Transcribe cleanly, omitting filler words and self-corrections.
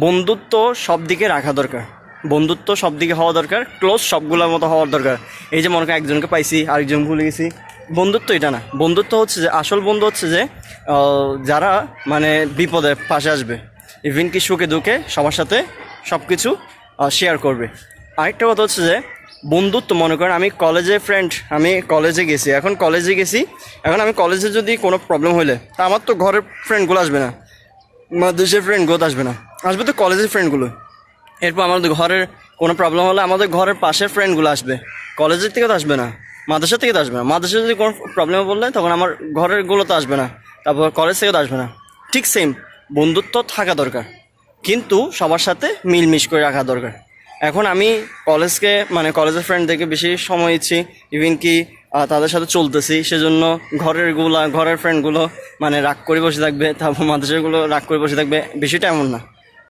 বন্ধুত্ব সব দিকে রাখা দরকার, বন্ধুত্ব সব দিকে হওয়া দরকার, ক্লোজ সবগুলোর মতো হওয়ার দরকার। এই যে মনে করেন একজনকে পাইছি আরেকজন ভুলে গেছি, বন্ধুত্ব এটা না। বন্ধুত্ব হচ্ছে যে আসল বন্ধু হচ্ছে যে যারা মানে বিপদে পাশে আসবে, ইভেন কি সুখে দুঃখে সবার সাথে সব কিছু শেয়ার করবে। আরেকটা কথা হচ্ছে যে বন্ধুত্ব, মনে করেন আমি কলেজে গেছি, এখন আমি কলেজে যদি কোনো প্রবলেম হইলে তা আমার তো ঘরের ফ্রেন্ডগুলো আসবে না, দেশের ফ্রেন্ডগুলো আসবে না, আসবে তো কলেজের ফ্রেন্ডগুলো। এরপর আমাদের ঘরের কোনো প্রবলেম হলে আমাদের ঘরের পাশের ফ্রেন্ডগুলো আসবে, কলেজের থেকে তো আসবে না, মাদ্রাসা থেকে তো আসবে না। মাদ্রাসা যদি কোনো প্রবলেম বললে তখন আমার ঘরেরগুলো তো আসবে না, তারপর কলেজ থেকে তো আসবে না। ঠিক সেম বন্ধুত্ব থাকা দরকার, কিন্তু সবার সাথে মিলমিশ করে রাখা দরকার। এখন আমি কলেজের ফ্রেন্ডদেরকে বেশি সময় দিচ্ছি, ইভেন কি তাদের সাথে চলতেছি, সেজন্য ঘরের ফ্রেন্ডগুলো রাগ করে বসে থাকবে, তারপর মাদ্রাসাগুলো রাগ করে বসে থাকবে, বিষয়টা এমন না।